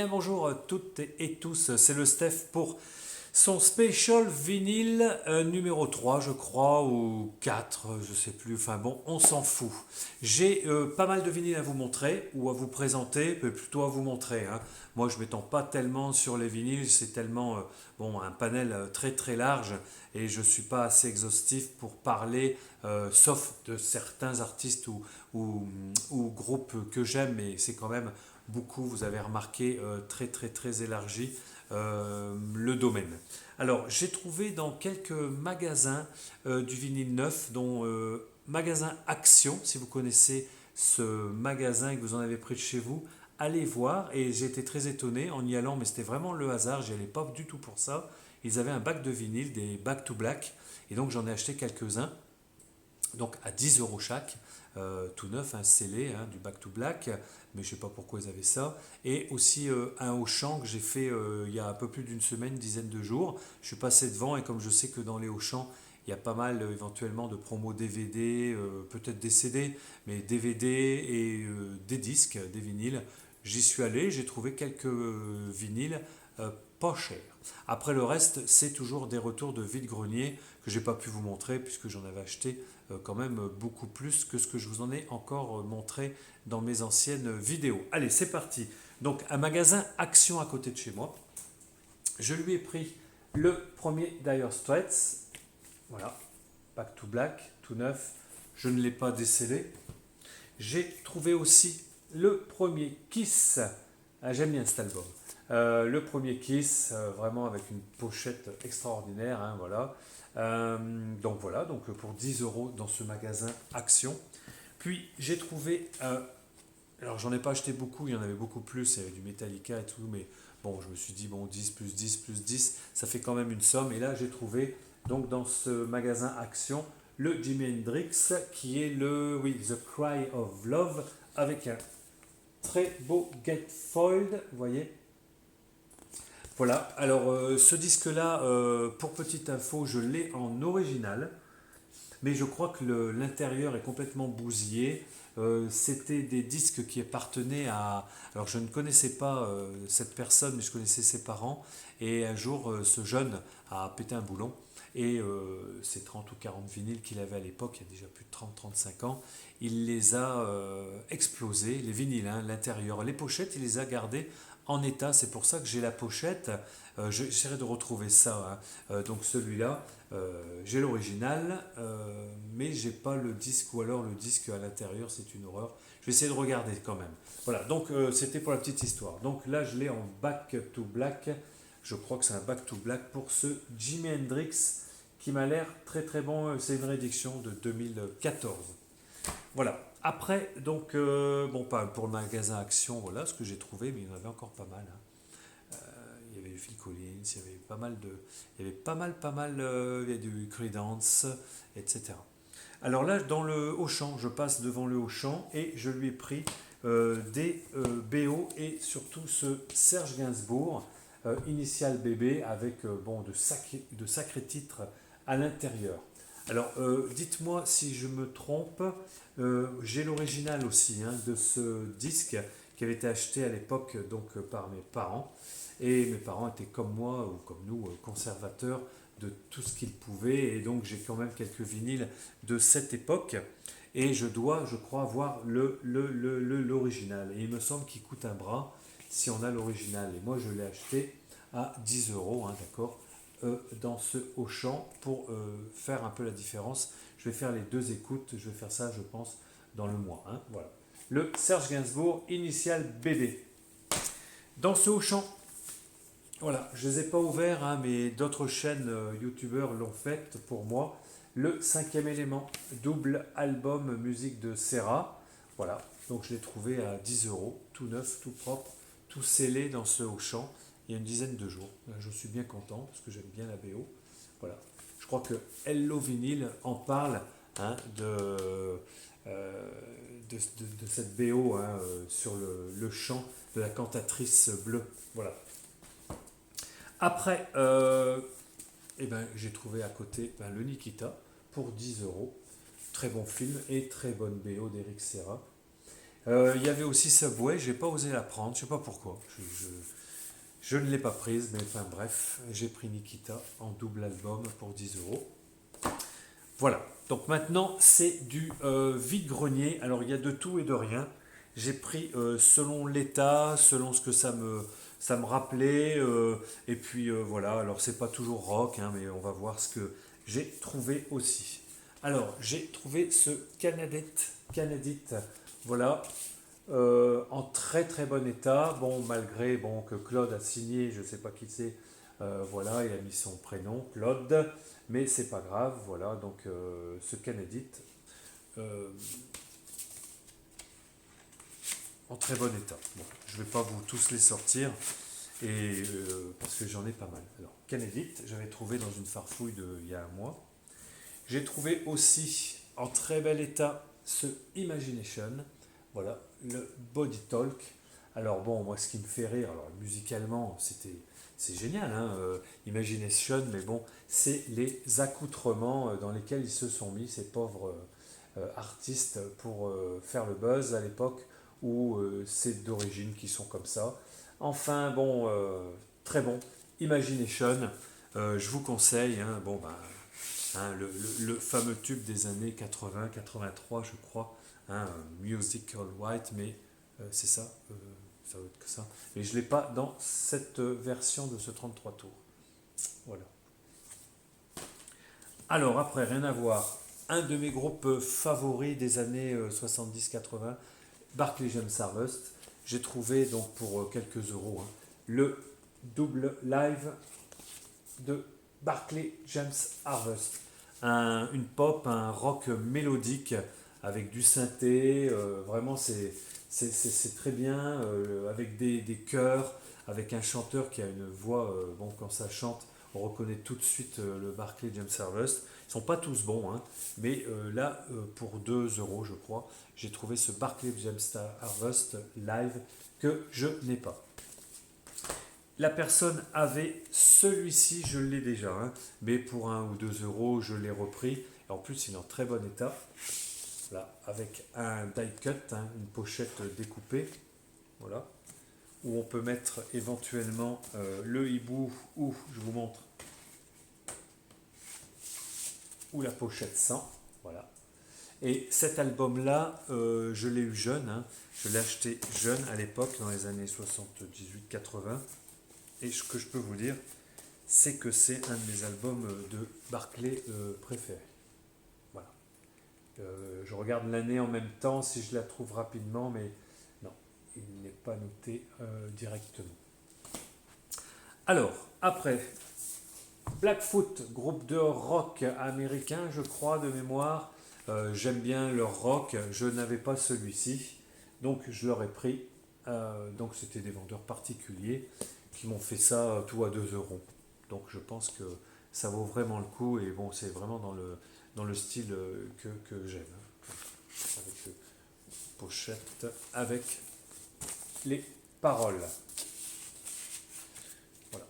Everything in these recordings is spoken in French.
bien bonjour à toutes et tous, c'est le Steph pour son special vinyle numéro 3 je crois, ou 4 je sais plus, enfin bon, on s'en fout. J'ai pas mal de vinyles à vous montrer, ou à vous présenter, mais plutôt à vous montrer, hein. Moi je m'étends pas tellement sur les vinyles, c'est tellement bon, un panel très très large, et je suis pas assez exhaustif pour parler, sauf de certains artistes ou groupes que j'aime, mais c'est quand même beaucoup, vous avez remarqué, très très très élargi le domaine. Alors, j'ai trouvé dans quelques magasins du vinyle neuf, dont magasin Action, si vous connaissez ce magasin et que vous en avez près de chez vous, allez voir. Et j'ai été très étonné en y allant, mais c'était vraiment le hasard, j'y allais pas du tout pour ça. Ils avaient un bac de vinyle, des back to black, et donc j'en ai acheté quelques-uns, donc à 10 euros chaque, tout neuf, un scellé, hein, du back to black, mais je ne sais pas pourquoi ils avaient ça. Et aussi un Auchan que j'ai fait il y a un peu plus d'une semaine, une dizaine de jours. Je suis passé devant, et comme je sais que dans les Auchan, il y a pas mal éventuellement de promos DVD, peut-être des CD, mais DVD et des disques, des vinyles. J'y suis allé, j'ai trouvé quelques vinyles pas chers. Après le reste, c'est toujours des retours de vide-grenier que j'ai pas pu vous montrer puisque j'en avais acheté quand même beaucoup plus que ce que je vous en ai encore montré dans mes anciennes vidéos. Allez, c'est parti. Donc, un magasin Action à côté de chez moi. Je lui ai pris le premier Dire Straits. Voilà, Back to Black, tout neuf. Je ne l'ai pas décellé. J'ai trouvé aussi le premier Kiss. Ah, j'aime bien cet album. Le premier Kiss, vraiment avec une pochette extraordinaire, hein, voilà. Donc voilà, donc pour 10 euros dans ce magasin Action. Puis j'ai trouvé, alors j'en ai pas acheté beaucoup, il y en avait beaucoup plus, il y avait du Metallica et tout, mais bon, je me suis dit, bon, 10 plus 10 plus 10, ça fait quand même une somme. Et là, j'ai trouvé, donc dans ce magasin Action, le Jimi Hendrix, qui est le, oui, The Cry of Love, avec un très beau gatefold, vous voyez. Voilà, alors ce disque-là, pour petite info, je l'ai en original, mais je crois que l'intérieur est complètement bousillé. C'était des disques qui appartenaient à... Alors je ne connaissais pas cette personne, mais je connaissais ses parents, et un jour, ce jeune a pété un boulon, et ces 30 ou 40 vinyles qu'il avait à l'époque, il y a déjà plus de 30-35 ans, il les a explosés, les vinyles, hein, l'intérieur. Les pochettes, il les a gardées en état, c'est pour ça que j'ai la pochette. J'essaierai de retrouver ça, hein. Donc celui-là, j'ai l'original, mais j'ai pas le disque, ou alors le disque à l'intérieur, c'est une horreur. Je vais essayer de regarder quand même. Voilà, donc c'était pour la petite histoire. Donc là, je l'ai en back to black. Je crois que c'est un back to black pour ce Jimi Hendrix qui m'a l'air très très bon. C'est une réédition de 2014. Voilà. Après, donc, bon, pas pour le magasin Action, voilà ce que j'ai trouvé, mais il y en avait encore pas mal, hein. Il y avait Phil Collins, il y avait pas mal de, il y avait pas mal, il y a du Creedence, etc. Alors là, dans le Auchan, je passe devant le Auchan et je lui ai pris des BO, et surtout ce Serge Gainsbourg, Initial Bébé, avec bon, de sacrés titres à l'intérieur. Alors, dites-moi si je me trompe, j'ai l'original aussi, hein, de ce disque qui avait été acheté à l'époque donc par mes parents. Et mes parents étaient comme moi, ou comme nous, conservateurs de tout ce qu'ils pouvaient. Et donc j'ai quand même quelques vinyles de cette époque. Et je dois, je crois, avoir l'original. Et il me semble qu'il coûte un bras si on a l'original. Et moi je l'ai acheté à 10 euros, hein, d'accord, dans ce Auchan, pour faire un peu la différence. Je vais faire les deux écoutes. Je vais faire ça, je pense, dans le mois, hein, voilà. Le Serge Gainsbourg, Initial BD. Dans ce Auchan, voilà, je ne les ai pas ouverts, hein, mais d'autres chaînes youtubeurs l'ont fait pour moi. Le cinquième élément, double album musique de Serra. Voilà, donc je l'ai trouvé à 10 euros, tout neuf, tout propre, tout scellé dans ce Auchan, il y a une dizaine de jours. Là, je suis bien content parce que j'aime bien la BO. Voilà, je crois que Hello Vinyl en parle, hein, de cette BO, hein, sur le chant de la cantatrice bleue. Voilà. Après, eh ben, j'ai trouvé à côté, ben, le Nikita pour 10 euros. Très bon film et très bonne BO d'Eric Serra. Il y avait aussi Subway, j'ai pas osé la prendre, je sais pas pourquoi. Je ne l'ai pas prise, mais enfin bref, j'ai pris Nikita en double album pour 10 euros. Voilà, donc maintenant c'est du vide-grenier. Alors il y a de tout et de rien. J'ai pris selon l'état, selon ce que ça me rappelait. Et puis voilà, alors c'est pas toujours rock, hein, mais on va voir ce que j'ai trouvé aussi. Alors j'ai trouvé ce Canadite, voilà, en très très bon état. Bon, malgré bon, que Claude a signé, je ne sais pas qui c'est, voilà, il a mis son prénom, Claude, mais c'est pas grave, voilà, donc ce Canadite euh, en très bon état. Bon, je ne vais pas vous tous les sortir, et, parce que j'en ai pas mal. Alors, Canadite, j'avais trouvé dans une farfouille il y a un mois. J'ai trouvé aussi en très bel état ce Imagination, voilà, le Body Talk. Alors bon, moi ce qui me fait rire, alors musicalement c'est génial, hein, Imagination, mais bon, c'est les accoutrements dans lesquels ils se sont mis, ces pauvres artistes, pour faire le buzz à l'époque où c'est d'origine qui sont comme ça. Enfin bon, très bon, Imagination, je vous conseille, hein, bon ben hein, le fameux tube des années 80-83, je crois, hein, Musical White, mais c'est ça, ça doit être que ça. Mais je ne l'ai pas dans cette version de ce 33 tours. Voilà. Alors, après, rien à voir. Un de mes groupes favoris des années 70-80, Barclay James Harvest. J'ai trouvé donc pour quelques euros hein, le double live de Barclay James Harvest. Une pop, un rock mélodique avec du synthé, vraiment c'est très bien, avec des chœurs, avec un chanteur qui a une voix, bon quand ça chante, on reconnaît tout de suite le Barclay James Harvest. Ils sont pas tous bons, hein, mais là, pour 2 euros, je crois, j'ai trouvé ce Barclay James Harvest live que je n'ai pas. La personne avait celui-ci, je l'ai déjà, hein, mais pour 1 ou 2 euros, je l'ai repris. Et en plus, il est en très bon état. Là, avec un die cut, hein, une pochette découpée, voilà, où on peut mettre éventuellement le hibou ou, je vous montre, ou la pochette sans, voilà. Et cet album-là, je l'ai eu jeune, hein, je l'ai acheté jeune à l'époque, dans les années 78-80. Et ce que je peux vous dire, c'est que c'est un de mes albums de Barclay préférés. Voilà. Je regarde l'année en même temps si je la trouve rapidement, mais non, il n'est pas noté directement. Alors, après, Blackfoot, groupe de rock américain, je crois, de mémoire. J'aime bien leur rock, je n'avais pas celui-ci, donc je l'aurais pris. Donc c'était des vendeurs particuliers qui m'ont fait ça tout à 2 euros. Donc je pense que ça vaut vraiment le coup et bon, c'est vraiment dans le style que j'aime. Avec pochette, avec les paroles. Voilà.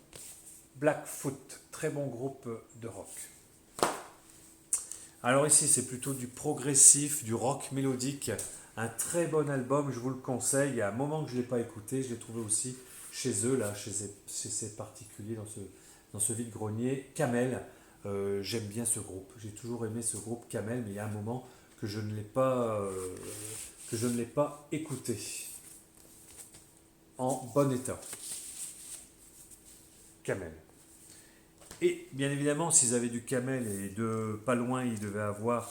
Blackfoot, très bon groupe de rock. Alors ici, c'est plutôt du progressif, du rock mélodique. Un très bon album, je vous le conseille. Il y a un moment que je ne l'ai pas écouté, je l'ai trouvé aussi chez eux, là, chez ces particuliers dans ce vide-grenier. Camel, j'aime bien ce groupe. J'ai toujours aimé ce groupe Camel, mais il y a un moment que je ne l'ai pas écouté en bon état. Camel. Et bien évidemment, s'ils avaient du Camel et de pas loin, ils devaient avoir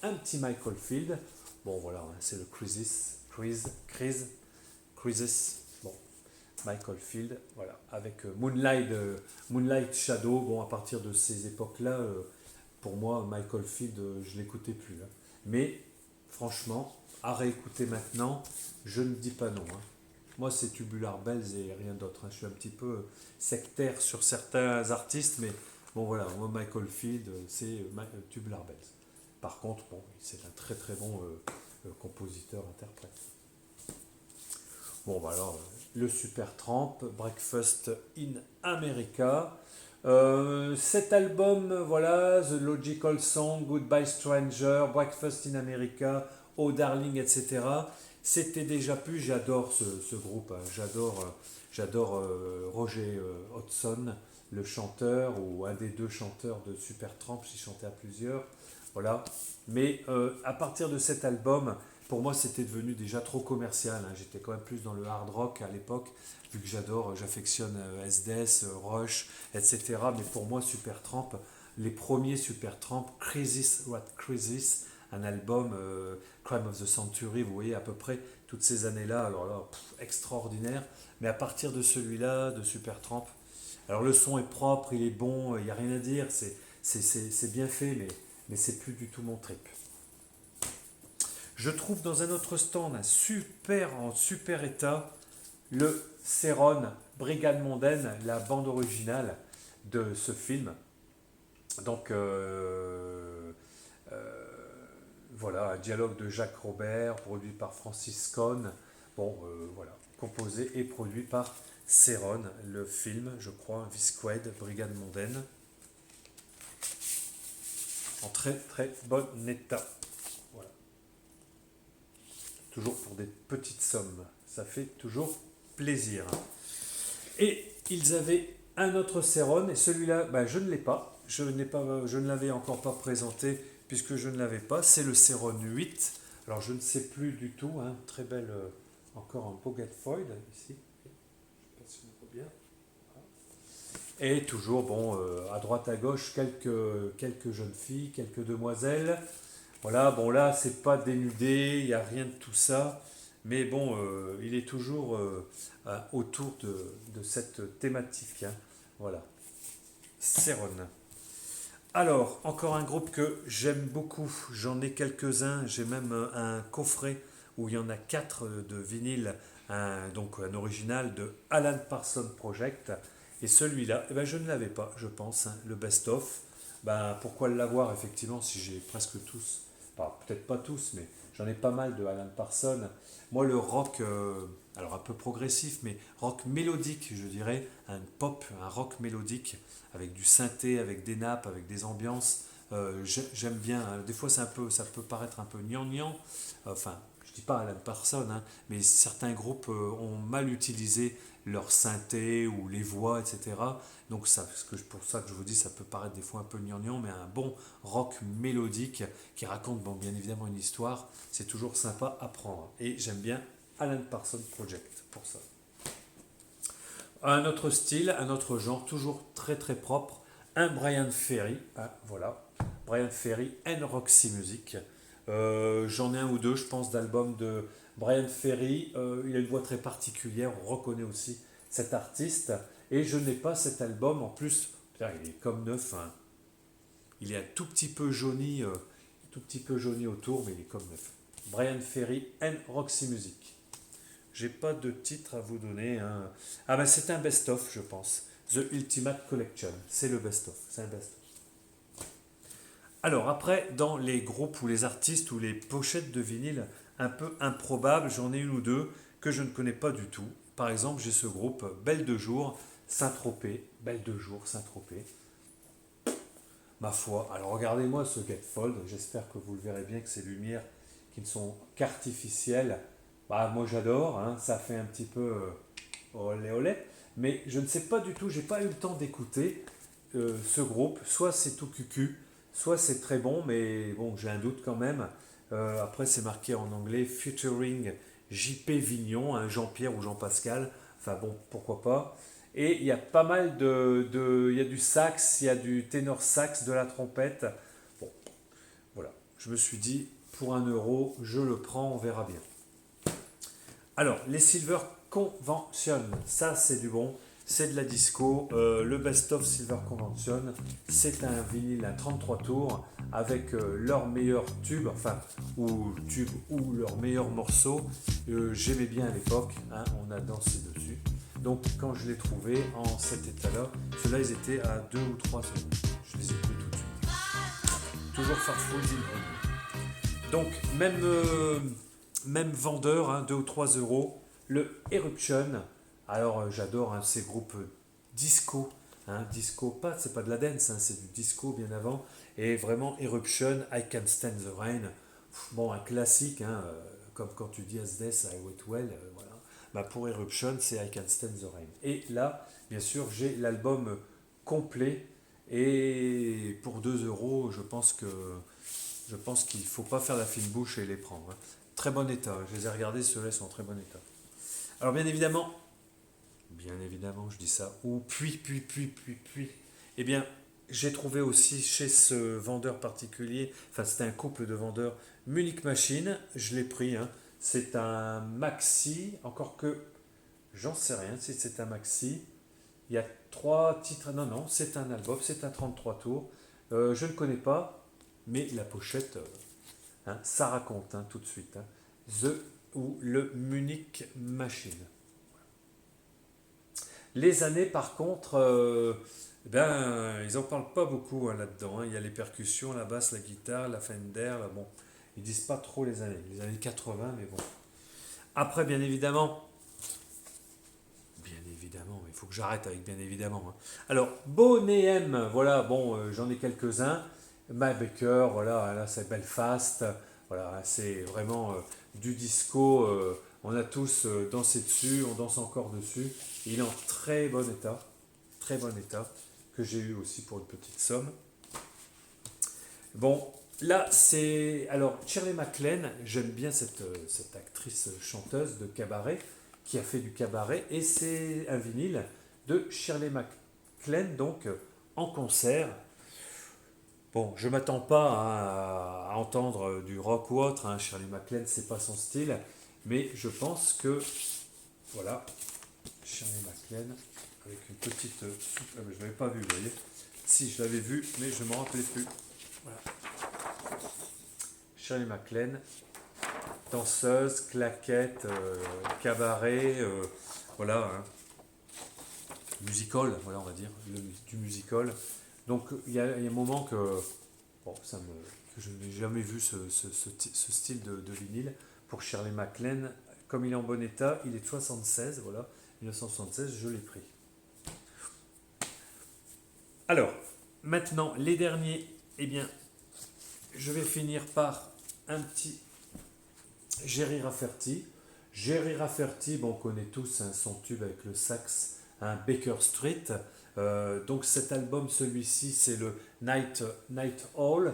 un petit Michael Field. Bon voilà, hein, c'est le Crisis. Bon, Michael Field, voilà, avec Moonlight Shadow. Bon, à partir de ces époques-là, pour moi, Michael Field, je l'écoutais plus. Hein. Mais franchement, à réécouter maintenant, je ne dis pas non. Hein. Moi, c'est Tubular Bells et rien d'autre. Hein. Je suis un petit peu sectaire sur certains artistes, mais bon, voilà, moi, Michael Field, c'est Tubular Bells. Par contre, bon, c'est un très très bon compositeur-interprète. Bon, voilà, le Supertramp, Breakfast in America. Cet album, voilà, The Logical Song, Goodbye Stranger, Breakfast in America, Oh Darling, etc. C'était déjà plus, j'adore ce groupe, hein. J'adore Roger Hodgson, le chanteur, ou un des deux chanteurs de Supertramp, j'y chantais à plusieurs. Voilà. Mais à partir de cet album, pour moi, c'était devenu déjà trop commercial, hein. J'étais quand même plus dans le hard rock à l'époque, vu que j'affectionne SDS, Rush, etc. Mais pour moi, Supertramp, les premiers Supertramp, Crisis, What Crisis, un album Crime of the Century, vous voyez à peu près toutes ces années-là, alors là, extraordinaire. Mais à partir de celui-là, de Supertramp, alors le son est propre, il est bon, il n'y a rien à dire, c'est bien fait, mais c'est plus du tout mon trip. Je trouve dans un autre stand en super état le Céron Brigade Mondaine, la bande originale de ce film. Donc voilà, un dialogue de Jacques Robert, produit par Francis Cohn. Bon, voilà, composé et produit par Céron, le film, je crois, Visqued, Brigade Mondaine, en très très bon état. Voilà. Toujours pour des petites sommes, ça fait toujours plaisir. Et ils avaient un autre Céron, et celui-là, ben, je ne l'ai pas. Je ne l'avais encore pas présenté, puisque je ne l'avais pas. C'est le Céron 8. Alors je ne sais plus du tout, hein, très belle, encore un beau Foil ici. Je ne sais pas si on voit bien. Et toujours, bon, à droite à gauche, quelques jeunes filles, quelques demoiselles. Voilà, bon là, c'est pas dénudé, il n'y a rien de tout ça. Mais bon, il est toujours autour de cette thématique, hein. Voilà, Céron. Alors, encore un groupe que j'aime beaucoup. J'en ai quelques-uns. J'ai même un coffret où il y en a 4 de vinyle, donc un original de Alan Parsons Project. Et celui-là, eh ben, je ne l'avais pas, je pense, hein, le best-of. Ben, pourquoi l'avoir, effectivement, si j'ai presque tous, enfin, peut-être pas tous, mais j'en ai pas mal de Alan Parsons. Moi, le rock, alors un peu progressif, mais rock mélodique, je dirais, un pop, un rock mélodique, avec du synthé, avec des nappes, avec des ambiances. J'aime bien, hein. Des fois, ça peut paraître un peu gnangnan. Enfin, je dis pas Alan Parsons, hein, mais certains groupes ont mal utilisé leur synthé ou les voix, etc. Donc ça, pour ça que je vous dis, ça peut paraître des fois un peu gnangnan, mais un bon rock mélodique qui raconte, bon, bien évidemment une histoire, c'est toujours sympa à prendre. Et j'aime bien Alan Parsons Project pour ça. Un autre style, un autre genre, toujours très très propre, un Brian Ferry, hein, voilà, Brian Ferry and Roxy Music. J'en ai un ou deux, je pense, d'albums de Brian Ferry. Il a une voix très particulière, on reconnaît aussi cet artiste. Et je n'ai pas cet album, en plus, il est comme neuf, hein. Il est un tout petit peu jauni autour, mais il est comme neuf. Brian Ferry and Roxy Music. J'ai pas de titre à vous donner, hein. Ah ben c'est un best-of, je pense. The Ultimate Collection, c'est le best-of, c'est un best-of. Alors après, dans les groupes ou les artistes ou les pochettes de vinyle un peu improbables, j'en ai une ou deux que je ne connais pas du tout. Par exemple, j'ai ce groupe Belle de Jour, Saint-Tropez, Belle de Jour, Saint-Tropez. Ma foi, alors regardez-moi ce Getfold, j'espère que vous le verrez bien que ces lumières qui ne sont qu'artificielles, bah, moi j'adore, hein, ça fait un petit peu olé olé, mais je ne sais pas du tout, j'ai pas eu le temps d'écouter ce groupe, soit c'est tout cucu, soit c'est très bon, mais bon, j'ai un doute quand même. Après, c'est marqué en anglais featuring JP Vignon, hein, Jean-Pierre ou Jean-Pascal, enfin bon, pourquoi pas. Et il y a pas mal il y a du sax, il y a du ténor sax, de la trompette. Bon, voilà, je me suis dit, pour 1 euro, je le prends, on verra bien. Alors, les Silver Convention, ça c'est du bon, c'est de la disco. Le Best of Silver Convention, c'est un vinyle à 33 tours avec leurs meilleurs tubes, enfin, ou leurs meilleurs morceaux. J'aimais bien à l'époque, hein, on a dansé dessus. Donc, quand je l'ai trouvé en cet état-là, ceux-là ils étaient à 2 ou 3 euros. Je les ai pris tout de suite. Toujours Farfouille d'Ingredients. Donc, même vendeur, hein, 2 ou 3 euros, le Eruption. Alors j'adore, hein, ces groupes disco, hein, disco, c'est pas de la dance, hein, c'est du disco bien avant. Et vraiment Eruption, I Can Stand the Rain. Bon, un classique, hein, comme quand tu dis As Death, I Wait Well, voilà. Bah, pour Eruption, c'est I Can Stand the Rain. Et là, bien sûr, j'ai l'album complet. Et pour 2 euros, je pense qu'il ne faut pas faire la fine bouche et les prendre, hein. Très bon état. Je les ai regardés, ceux-là sont en très bon état. Alors bien évidemment, je dis ça. Ou puis. Eh bien, j'ai trouvé aussi chez ce vendeur particulier, enfin c'était un couple de vendeurs, Munich Machine, je l'ai pris, hein. C'est un maxi, encore que j'en sais rien si c'est un maxi. Il y a 3 titres, non, c'est un album, c'est un 33 tours. Je ne connais pas, mais la pochette, hein, ça raconte, hein, tout de suite, hein. The ou le Munich Machine. Les années, par contre, ben, ils n'en parlent pas beaucoup, hein, là-dedans, hein. Il y a les percussions, la basse, la guitare, la Fender, là, bon. Ils disent pas trop les années 80, mais bon. Après, bien évidemment, il faut que j'arrête avec bien évidemment, hein. Alors, Boney M, voilà, bon, j'en ai quelques-uns. Matt Baker, voilà, là c'est Belfast, voilà, c'est vraiment du disco. On a tous dansé dessus, on danse encore dessus. Il est en très bon état, que j'ai eu aussi pour une petite somme. Bon, là c'est. Alors, Shirley MacLaine, j'aime bien cette actrice chanteuse de cabaret qui a fait du cabaret, et c'est un vinyle de Shirley MacLaine, donc en concert. Bon, je m'attends pas à entendre du rock ou autre, hein. Shirley MacLaine, c'est pas son style, mais je pense que voilà, Shirley MacLaine avec une petite soupe. Ah, mais je l'avais pas vu, vous voyez. Si, je l'avais vu, mais je ne me rappelais plus. Voilà. Shirley MacLaine, danseuse, claquette, cabaret, voilà, hein. Musical, voilà, on va dire, du musical. Donc il y a un moment bon, que je n'ai jamais vu ce style de vinyle pour Shirley MacLaine. Comme il est en bon état, il est de 76, voilà, 1976, je l'ai pris. Alors, maintenant, les derniers, eh bien, je vais finir par un petit Jerry Rafferty. Jerry Rafferty, bon, on connaît tous, hein, son tube avec le sax, hein, Baker Street. Donc cet album, celui-ci, c'est le Night Hall.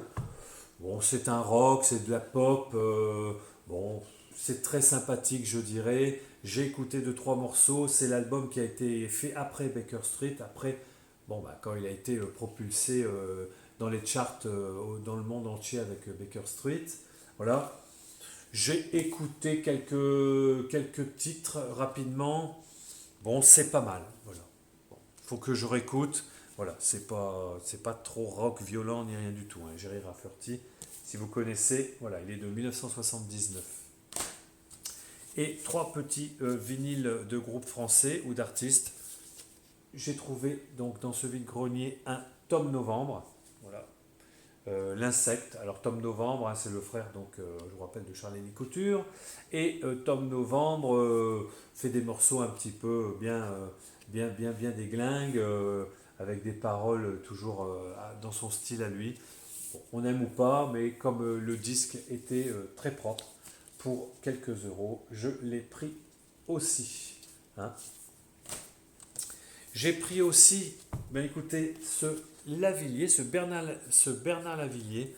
Bon, c'est un rock, c'est de la pop. Bon, c'est très sympathique, je dirais. J'ai écouté 2 3 morceaux. C'est l'album qui a été fait après Baker Street, après, bon, bah, quand il a été propulsé dans les charts dans le monde entier avec Baker Street. Voilà. J'ai écouté quelques titres rapidement. Bon, c'est pas mal. Voilà. Bon, faut que je réécoute. Voilà, c'est pas trop rock violent ni rien du tout, hein. Jerry Rafferty, si vous connaissez, voilà, il est de 1979. Et 3 petits vinyles de groupes français ou d'artistes. J'ai trouvé donc dans ce vide-grenier un Tom Novembre. Voilà. L'Insecte. Alors Tom Novembre, hein, c'est le frère, donc je vous rappelle, de Charlie Couture. Et Tom Novembre fait des morceaux un petit peu bien déglingues, avec des paroles toujours dans son style à lui. Bon, on aime ou pas, mais comme le disque était très propre, pour quelques euros, je l'ai pris aussi, hein. J'ai pris aussi, ben écoutez, Lavilliers, ce Bernard Lavilliers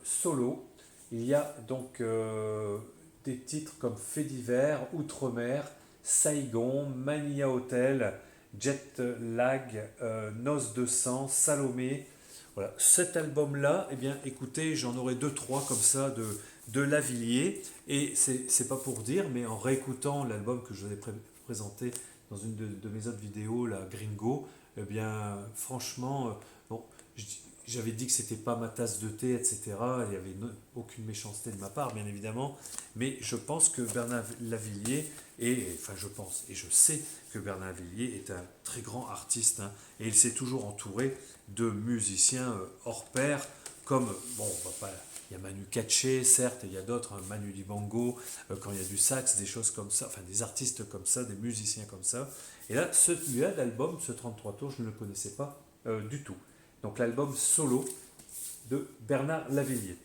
solo. Il y a donc des titres comme Faits divers, Outre-mer, Saigon, Mania Hotel, Jet Lag, Noces de sang, Salomé. Voilà, cet album-là, eh bien, écoutez, j'en aurai 2 3 comme ça de Lavilliers. Et c'est pas pour dire, mais en réécoutant l'album que je vous ai présenté dans une de mes autres vidéos, la Gringo, eh bien, franchement, bon, j'avais dit que c'était pas ma tasse de thé, etc. Il n'y avait aucune méchanceté de ma part, bien évidemment, mais je pense que Bernard Lavilliers, enfin je pense, et je sais que Bernard Lavilliers est un très grand artiste, hein, et il s'est toujours entouré de musiciens hors pair, comme, bon, on va pas... Il y a Manu Katché, certes, et il y a d'autres, hein, Manu Dibango, quand il y a du sax, des choses comme ça, enfin des artistes comme ça, des musiciens comme ça. Et là, celui-là, l'album, ce 33 tours, je ne le connaissais pas du tout. Donc l'album solo de Bernard Lavilliers.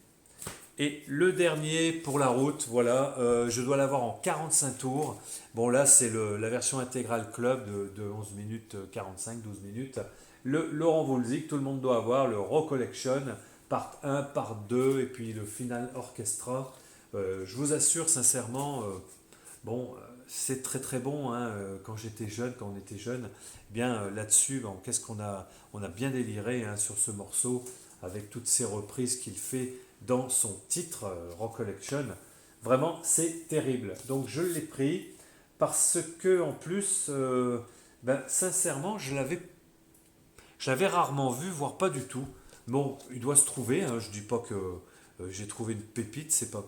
Et le dernier pour la route, voilà, je dois l'avoir en 45 tours. Bon là c'est la version intégrale club de 11 minutes 45, 12 minutes. Le Laurent Voulzy, tout le monde doit avoir, le Raw Collection, part 1, part 2, et puis le Final Orchestra. Je vous assure sincèrement, bon, c'est très très bon, hein, quand j'étais jeune, quand on était jeune, eh bien là-dessus, bon, qu'est-ce on a bien déliré, hein, sur ce morceau, avec toutes ces reprises qu'il fait dans son titre Rock Collection. Vraiment, c'est terrible. Donc je l'ai pris parce que en plus, sincèrement, je l'avais rarement vu, voire pas du tout. Bon, il doit se trouver, hein, je dis pas que j'ai trouvé une pépite, c'est pas,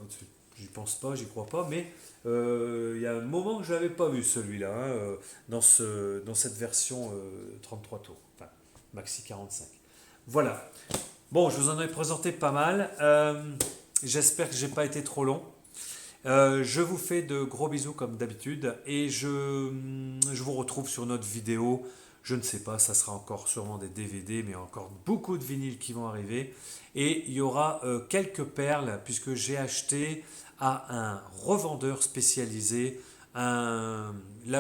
j'y pense pas, j'y crois pas, mais il y a un moment que je l'avais pas vu celui-là, hein, dans cette version 33 tours, enfin maxi 45. Voilà. Bon, je vous en ai présenté pas mal. J'espère que j'ai pas été trop long. Je vous fais de gros bisous comme d'habitude et je vous retrouve sur notre vidéo. Je ne sais pas, ça sera encore sûrement des DVD, mais encore beaucoup de vinyles qui vont arriver. Et il y aura quelques perles puisque j'ai acheté à un revendeur spécialisé. Là,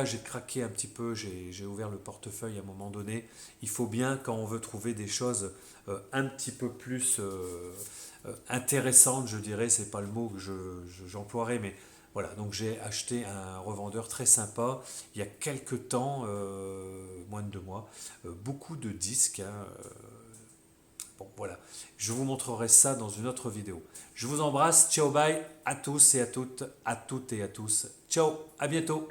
j'ai craqué un petit peu, j'ai ouvert le portefeuille à un moment donné. Il faut bien, quand on veut trouver des choses un petit peu plus intéressantes, je dirais, c'est pas le mot que j'emploierais, mais voilà, donc j'ai acheté un revendeur très sympa il y a quelques temps, moins de 2 mois, beaucoup de disques, hein, bon, voilà, je vous montrerai ça dans une autre vidéo. Je vous embrasse, ciao, bye à tous et à toutes et à tous. Ciao, à bientôt.